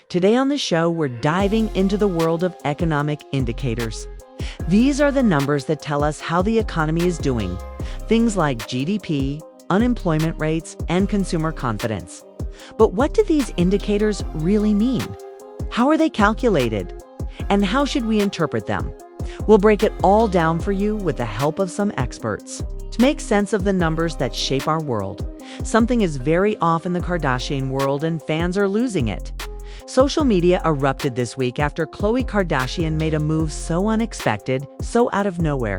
Today on the show, we're diving into the world of economic indicators. These are the numbers that tell us how the economy is doing. Things like GDP, unemployment rates, and consumer confidence. But what do these indicators really mean? How are they calculated? And how should we interpret them? We'll break it all down for you with the help of some experts. To make sense of the numbers that shape our world, something is very off in the Kardashian world and fans are losing it. Social media erupted this week after Khloé Kardashian made a move so unexpected, so out of nowhere,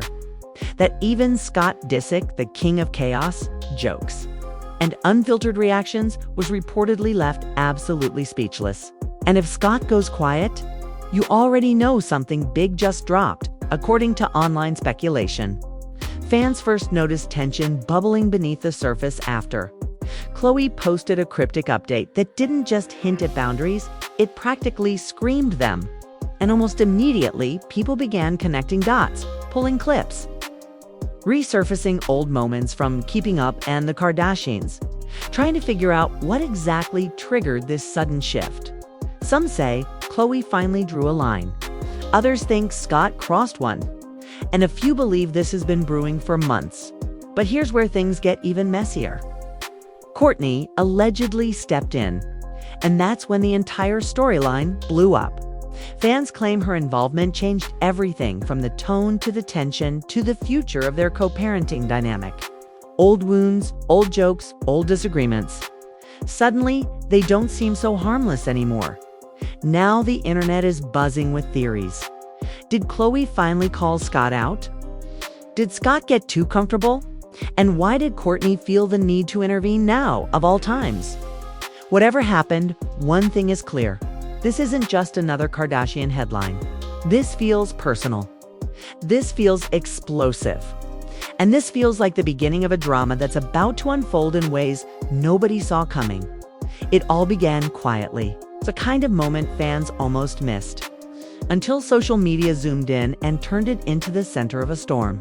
that even Scott Disick, the king of chaos, jokes. And unfiltered reactions was reportedly left absolutely speechless. And if Scott goes quiet, you already know something big just dropped, according to online speculation. Fans first noticed tension bubbling beneath the surface after Khloé posted a cryptic update that didn't just hint at boundaries, it practically screamed them. And almost immediately, people began connecting dots, pulling clips, resurfacing old moments from Keeping Up and the Kardashians, trying to figure out what exactly triggered this sudden shift. Some say Khloé finally drew a line. Others think Scott crossed one. And a few believe this has been brewing for months. But here's where things get even messier. Kourtney allegedly stepped in, and that's when the entire storyline blew up. Fans claim her involvement changed everything from the tone to the tension to the future of their co-parenting dynamic. Old wounds, old jokes, old disagreements. Suddenly, they don't seem so harmless anymore. Now the internet is buzzing with theories. Did Khloé finally call Scott out? Did Scott get too comfortable? And why did Kourtney feel the need to intervene now, of all times? Whatever happened, one thing is clear. This isn't just another Kardashian headline. This feels personal. This feels explosive. And this feels like the beginning of a drama that's about to unfold in ways nobody saw coming. It all began quietly. It's a kind of moment fans almost missed, until social media zoomed in and turned it into the center of a storm.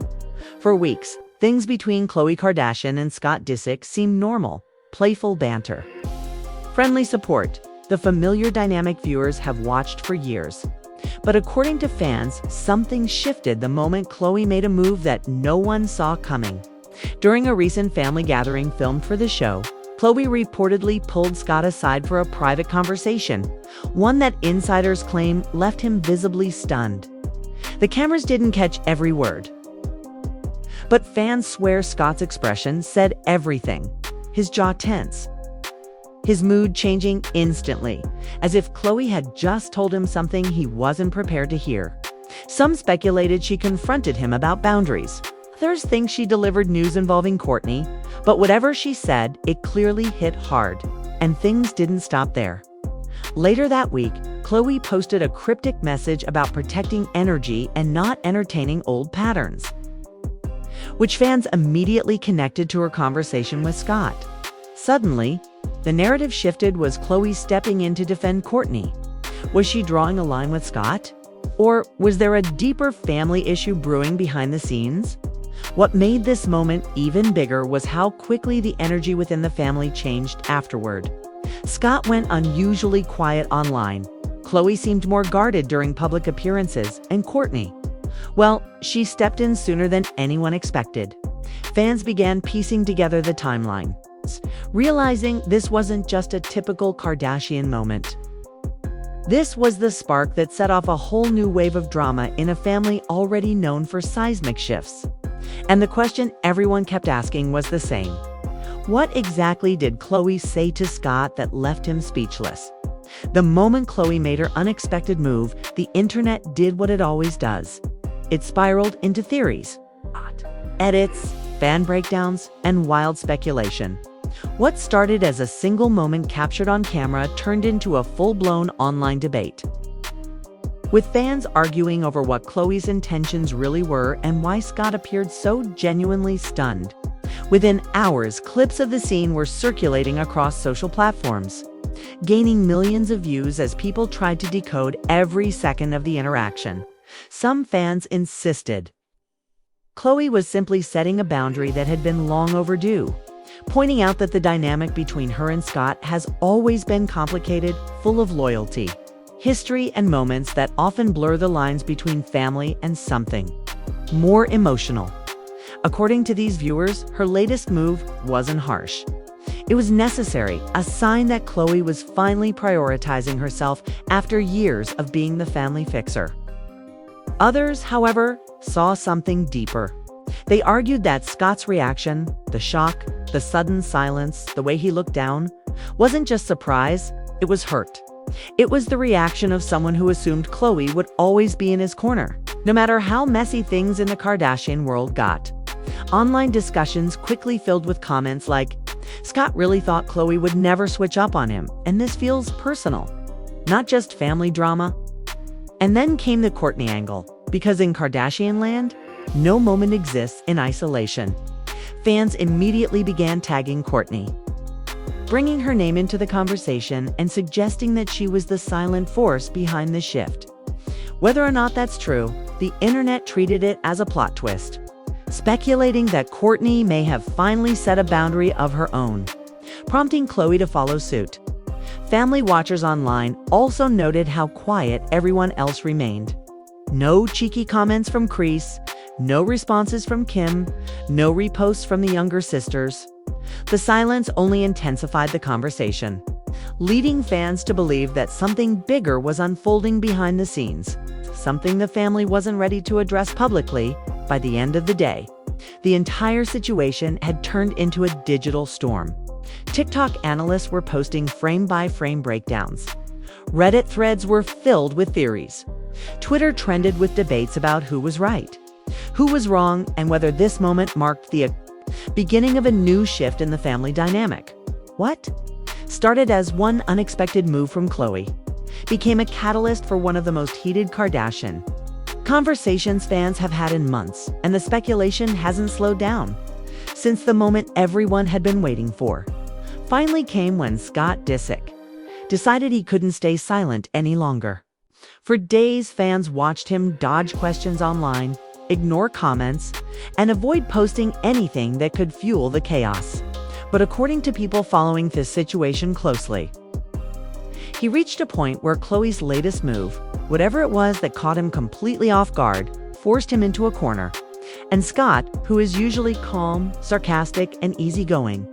For weeks, things between Khloé Kardashian and Scott Disick seemed normal, playful banter, friendly support, the familiar dynamic viewers have watched for years. But according to fans, something shifted the moment Khloé made a move that no one saw coming. During a recent family gathering filmed for the show, Khloé reportedly pulled Scott aside for a private conversation, one that insiders claim left him visibly stunned. The cameras didn't catch every word, but fans swear Scott's expression said everything. His jaw tense, his mood changing instantly, as if Khloé had just told him something he wasn't prepared to hear. Some speculated she confronted him about boundaries. Others think she delivered news involving Kourtney, but whatever she said, it clearly hit hard, and things didn't stop there. Later that week, Khloé posted a cryptic message about protecting energy and not entertaining old patterns, which fans immediately connected to her conversation with Scott. Suddenly, the narrative shifted. Was Khloé stepping in to defend Kourtney? Was she drawing a line with Scott? Or was there a deeper family issue brewing behind the scenes? What made this moment even bigger was how quickly the energy within the family changed afterward. Scott went unusually quiet online. Khloé seemed more guarded during public appearances, and Kourtney, well, she stepped in sooner than anyone expected. Fans began piecing together the timeline, realizing this wasn't just a typical Kardashian moment. This was the spark that set off a whole new wave of drama in a family already known for seismic shifts. And the question everyone kept asking was the same. What exactly did Khloé say to Scott that left him speechless? The moment Khloé made her unexpected move, the internet did what it always does. It spiraled into theories, edits, fan breakdowns, and wild speculation. What started as a single moment captured on camera turned into a full-blown online debate, with fans arguing over what Khloé's intentions really were and why Scott appeared so genuinely stunned. Within hours, clips of the scene were circulating across social platforms, gaining millions of views as people tried to decode every second of the interaction. Some fans insisted Khloé was simply setting a boundary that had been long overdue. pointing out that the dynamic between her and Scott has always been complicated, full of loyalty, history, and moments that often blur the lines between family and something more emotional. According to these viewers, her latest move wasn't harsh. It was necessary, a sign that Khloé was finally prioritizing herself after years of being the family fixer. Others, however, saw something deeper. They argued that Scott's reaction, the shock, the sudden silence, the way he looked down, wasn't just surprise, it was hurt. It was the reaction of someone who assumed Khloé would always be in his corner, no matter how messy things in the Kardashian world got. Online discussions quickly filled with comments like, "Scott really thought Khloé would never switch up on him, and this feels personal, not just family drama." And then came the Kourtney angle, because in Kardashian land, no moment exists in isolation. Fans immediately began tagging Kourtney, bringing her name into the conversation and suggesting that she was the silent force behind the shift. Whether or not that's true, the internet treated it as a plot twist, speculating that Kourtney may have finally set a boundary of her own, prompting Khloé to follow suit. Family watchers online also noted how quiet everyone else remained. No cheeky comments from Kris, no responses from Kim, no reposts from the younger sisters. The silence only intensified the conversation, leading fans to believe that something bigger was unfolding behind the scenes, something the family wasn't ready to address publicly. By the end of the day, the entire situation had turned into a digital storm. TikTok analysts were posting frame-by-frame breakdowns. Reddit threads were filled with theories. Twitter trended with debates about who was right, who was wrong, and whether this moment marked the beginning of a new shift in the family dynamic. What started as one unexpected move from Khloé became a catalyst for one of the most heated Kardashian conversations fans have had in months, and the speculation hasn't slowed down. Since the moment everyone had been waiting for finally came when Scott Disick decided he couldn't stay silent any longer. For days, fans watched him dodge questions online, ignore comments, and avoid posting anything that could fuel the chaos. But according to people following this situation closely, he reached a point where Khloé's latest move, whatever it was that caught him completely off guard, forced him into a corner. And Scott, who is usually calm, sarcastic, and easygoing,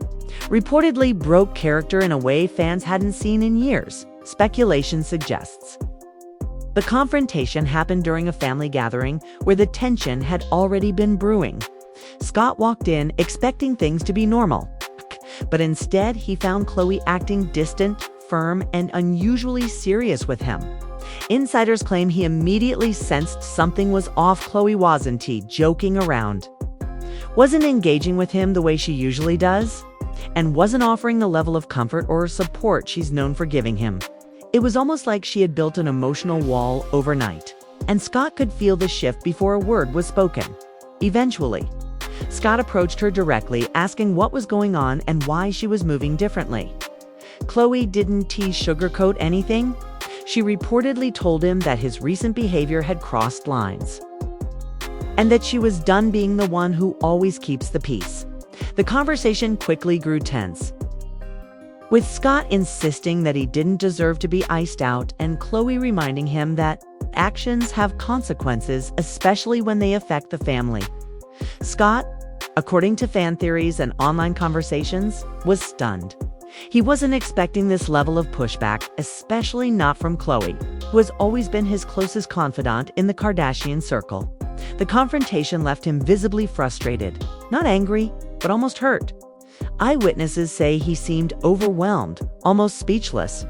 reportedly broke character in a way fans hadn't seen in years, speculation suggests. The confrontation happened during a family gathering where the tension had already been brewing. Scott walked in expecting things to be normal, but instead he found Khloé acting distant, firm, and unusually serious with him. Insiders claim he immediately sensed something was off. Khloé wasn't joking around, wasn't engaging with him the way she usually does, and wasn't offering the level of comfort or support she's known for giving him. It was almost like she had built an emotional wall overnight, and Scott could feel the shift before a word was spoken. Eventually, Scott approached her directly, asking what was going on and why she was moving differently. Khloé didn't sugarcoat anything. She reportedly told him that his recent behavior had crossed lines, and that she was done being the one who always keeps the peace. The conversation quickly grew tense, with Scott insisting that he didn't deserve to be iced out, and Khloé reminding him that actions have consequences, especially when they affect the family. Scott, according to fan theories and online conversations, was stunned. He wasn't expecting this level of pushback, especially not from Khloé, who has always been his closest confidant in the Kardashian circle. The confrontation left him visibly frustrated, not angry, but almost hurt. Eyewitnesses say he seemed overwhelmed, almost speechless,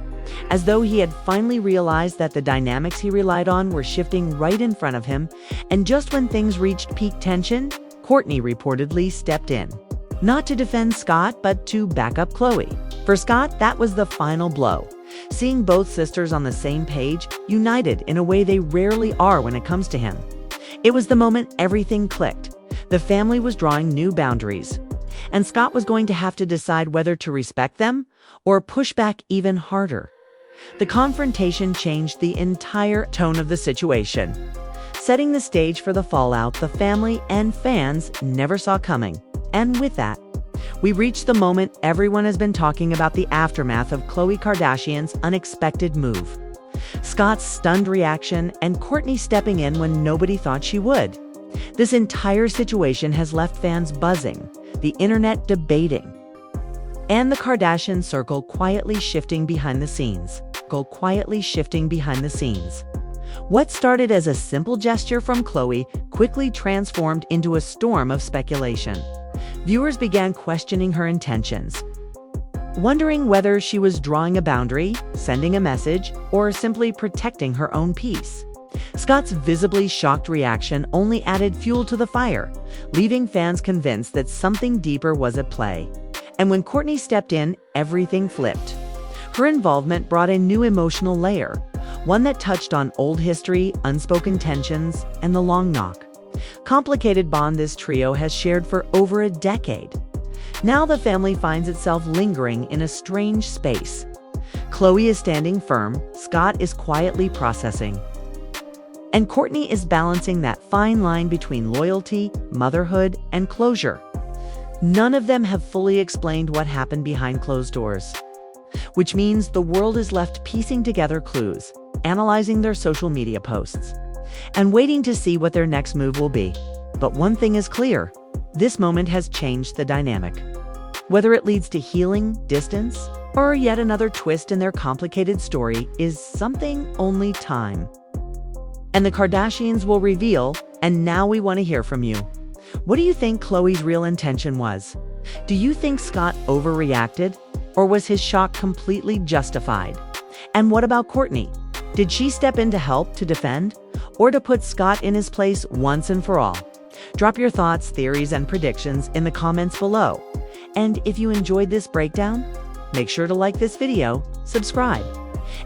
as though he had finally realized that the dynamics he relied on were shifting right in front of him, and just when things reached peak tension, Kourtney reportedly stepped in. Not to defend Scott, but to back up Khloé. For Scott, that was the final blow. Seeing both sisters on the same page, united in a way they rarely are when it comes to him. It was the moment everything clicked. The family was drawing new boundaries, and Scott was going to have to decide whether to respect them or push back even harder. The confrontation changed the entire tone of the situation, setting the stage for the fallout the family and fans never saw coming. And with that, We reach the moment everyone has been talking about: the aftermath of Khloé Kardashian's unexpected move. Scott's stunned reaction and Kourtney stepping in when nobody thought she would. This entire situation has left fans buzzing, the internet debating, and the Kardashian circle quietly shifting behind the scenes. What started as a simple gesture from Khloé quickly transformed into a storm of speculation. Viewers began questioning her intentions, wondering whether she was drawing a boundary, sending a message, or simply protecting her own peace. Scott's visibly shocked reaction only added fuel to the fire, leaving fans convinced that something deeper was at play. And when Kourtney stepped in, everything flipped. Her involvement brought a new emotional layer, one that touched on old history, unspoken tensions, and the long knock. Complicated bond this trio has shared for over a decade. Now the family finds itself lingering in a strange space. Khloé is standing firm, Scott is quietly processing, and Kourtney is balancing that fine line between loyalty, motherhood, and closure. None of them have fully explained what happened behind closed doors, which means the world is left piecing together clues, analyzing their social media posts, and waiting to see what their next move will be. But one thing is clear: this moment has changed the dynamic. Whether it leads to healing, distance, or yet another twist in their complicated story is something only time and the Kardashians will reveal. And now we want to hear from you. What do you think Khloé's real intention was? Do you think Scott overreacted, or was his shock completely justified? And what about Kourtney? Did she step in to help, to defend, or to put Scott in his place once and for all? Drop your thoughts, theories, and predictions in the comments below. And if you enjoyed this breakdown, make sure to like this video, subscribe,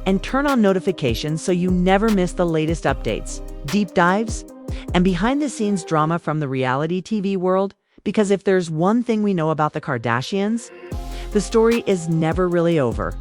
and turn on notifications so you never miss the latest updates, deep dives, and behind-the-scenes drama from the reality TV world. Because if there's one thing we know about the Kardashians, the story is never really over.